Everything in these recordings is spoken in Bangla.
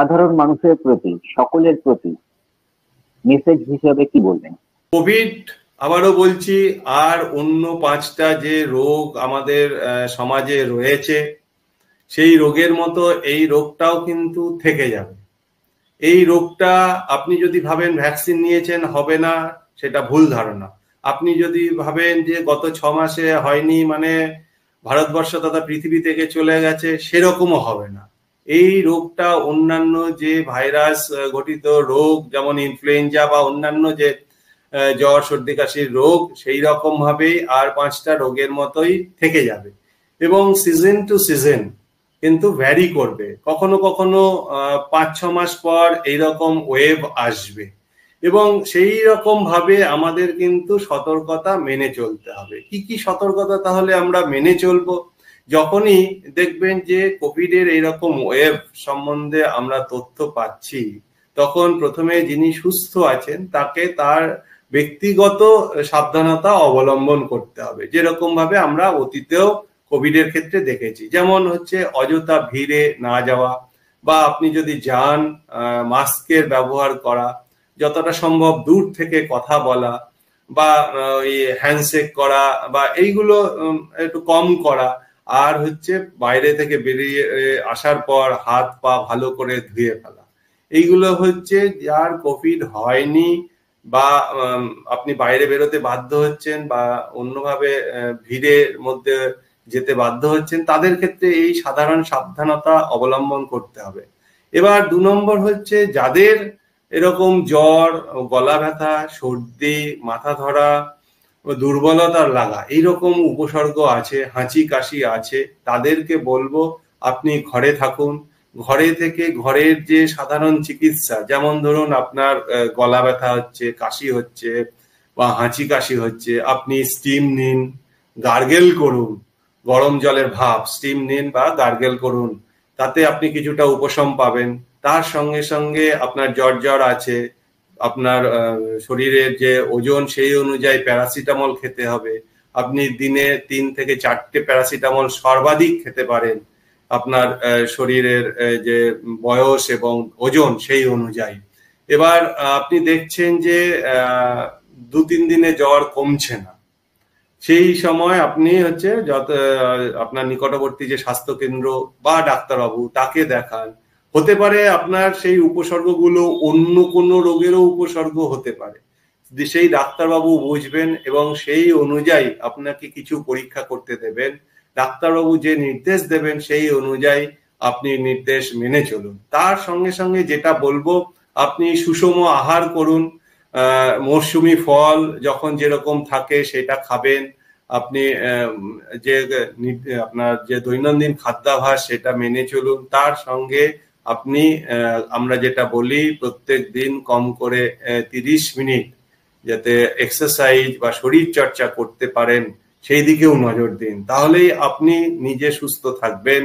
সাধারণ মানুষের প্রতি, সকলের প্রতি মেসেজ হিসেবে কি বলবেন? কোভিড, আবারও বলছি, আর অন্য 5টা যে রোগ আমাদের সমাজে রয়েছে সেই রোগের মতো এই রোগটাও কিন্তু থেকে যাবে। এই রোগটা আপনি যদি ভাবেন ভ্যাকসিন নিয়েছেন হবে না, সেটা ভুল ধারণা। আপনি যদি ভাবেন যে গত 6 মাসে হয়নি মানে ভারতবর্ষ তথা পৃথিবী থেকে চলে গেছে, সেরকমও হবে না। এই রোগটা অন্যান্য যে ভাইরাস ঘটিত রোগ যেমন ইনফ্লুয়েঞ্জা বা অন্যান্য যে জ্বর সর্দি কাশির রোগ, সেই রকম ভাবেই আর 5টা রোগের মতোই থেকে যাবে এবং সিজন টু সিজন কিন্তু ভ্যারি করবে। কখনো কখনো 5-6 মাস পর এইরকম ওয়েভ আসবে এবং সেই রকম ভাবে আমাদের কিন্তু সতর্কতা মেনে চলতে হবে। কি কি সতর্কতা তাহলে আমরা মেনে চলবো? যখনই দেখবেন যে কোভিডের এইরকম ওয়েভ সম্বন্ধে আমরা তথ্য পাচ্ছি, তখন প্রথমে যিনি সুস্থ আছেন তাকে তার ব্যক্তিগত সাবধানতা অবলম্বন করতে হবে, যেরকম ভাবে আমরা অতীতেও কোভিডের ক্ষেত্রে দেখেছি। যেমন হচ্ছে অযথা ভিড়ে না যাওয়া, বা আপনি যদি যান মাস্কের ব্যবহার করা, যতটা সম্ভব দূর থেকে কথা বলা বা হ্যান্ডশেক করা বা এইগুলো একটু কম করা, আর হচ্ছে বাইরে থেকে বেরিয়ে আসার পর হাত পা ভালো করে ধুয়ে ফেলা। এইগুলো হচ্ছে যার কোভিড হয়নি বা আপনি বাইরে বেরোতে বাধ্য হচ্ছেন বা অন্যভাবে ভিড়ের মধ্যে যেতে বাধ্য হচ্ছেন, তাদের ক্ষেত্রে এই সাধারণ সাবধানতা অবলম্বন করতে হবে। এবার 2 নম্বর হচ্ছে যাদের এরকম জ্বর, গলা ব্যথা, সর্দি, মাথা ধরা, দুর্বলতার লাগা এইরকম উপসর্গ আছে, হাঁচি কাশি আছে, তাদেরকে বলবো আপনি ঘরে থাকুন। ঘরে থেকে ঘরের যে সাধারণ চিকিৎসা, যেমন ধরুন আপনার গলা ব্যথা হচ্ছে, কাশি হচ্ছে বা হাঁচি কাশি হচ্ছে, আপনি স্টিম নিন, গার্গেল করুন, গরম জলের ভাপ স্টিম নিন বা গার্গেল করুন, তাতে আপনি কিছুটা উপশম পাবেন। তার সঙ্গে সঙ্গে আপনার জ্বর আছে, আপনার শরীরের যে ওজন সেই অনুযায়ী প্যারাসিটামল খেতে হবে। আপনি দিনে 3 থেকে 4টে প্যারাসিটামল সর্বাধিক খেতে পারেন আপনার শরীরের যে বয়স এবং ওজন সেই অনুযায়ী। এবার আপনি দেখছেন যে 2-3 দিনে জ্বর কমছে না, সেই সময় আপনি হচ্ছে যত আপনার নিকটবর্তী যে স্বাস্থ্য কেন্দ্র বা ডাক্তারবাবু তাকে দেখান। হতে পারে আপনার সেই উপসর্গগুলো অন্য কোনো রোগেরও উপসর্গ হতে পারে, সেই ডাক্তারবাবু বুঝবেন এবং সেই অনুযায়ী আপনাকে কিছু পরীক্ষা করতে দেবেন। ডাক্তারবাবু যে নির্দেশ দেবেন সেই অনুযায়ী আপনি নির্দেশ মেনে চলুন। তার সঙ্গে সঙ্গে যেটা বলবো, আপনি সুষম আহার করুন, মরশুমি ফল যখন যেরকম থাকে সেটা খাবেন। আপনি যে আপনার যে দৈনন্দিন খাদ্যাভ্যাস সেটা মেনে চলুন। তার সঙ্গে আপনি আমরা যেটা বলি প্রত্যেক দিন কম করে 30 মিনিট যাতে এক্সারসাইজ বা শরীর চর্চা করতে পারেন সেই দিকেও নজর দিন, তাহলেই আপনি নিজে সুস্থ থাকবেন,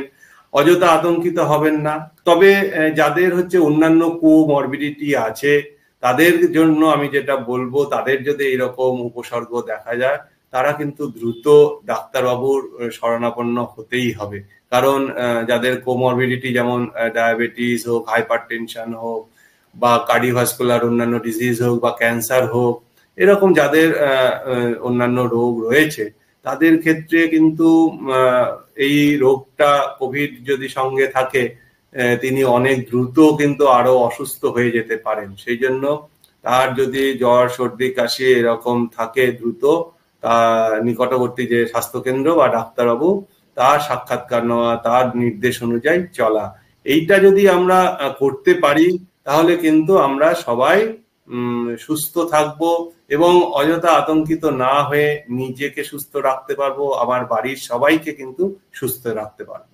অযথা আতঙ্কিত হবেন না। তবে যাদের হচ্ছে অন্যান্য কোমরবিডিটি আছে তাদের জন্য আমি যেটা বলবো, তাদের যদি এরকম উপসর্গ দেখা যায় তারা কিন্তু দ্রুত ডাক্তারবাবুর শরণাপন্ন হতেই হবে। কারণ যাদের কোমরবিডিটি যেমন ডায়াবেটিস হোক, হাইপারটেনশন হোক বা কার্ডিওভাস্কুলার অন্যান্য ডিজিজ হোক বা ক্যান্সার হোক, এরকম যাদের অন্যান্য রোগ রয়েছে তাদের ক্ষেত্রে কিন্তু এই রোগটা কোভিড যদি সঙ্গে থাকে তিনি অনেক দ্রুত কিন্তু আরো অসুস্থ হয়ে যেতে পারেন। সেই জন্য তার যদি জ্বর সর্দি কাশি এরকম থাকে দ্রুত তার নিকটবর্তী যে স্বাস্থ্যকেন্দ্র বা ডাক্তারবাবু তার সাক্ষাৎকার নেওয়া, তার নির্দেশ অনুযায়ী চলা, এইটা যদি আমরা করতে পারি তাহলে কিন্তু আমরা সবাই সুস্থ থাকবো এবং অযথা আতঙ্কিত না হয়ে নিজেকে সুস্থ রাখতে পারবো, আমার বাড়ির সবাইকে কিন্তু সুস্থ রাখতে পারবো।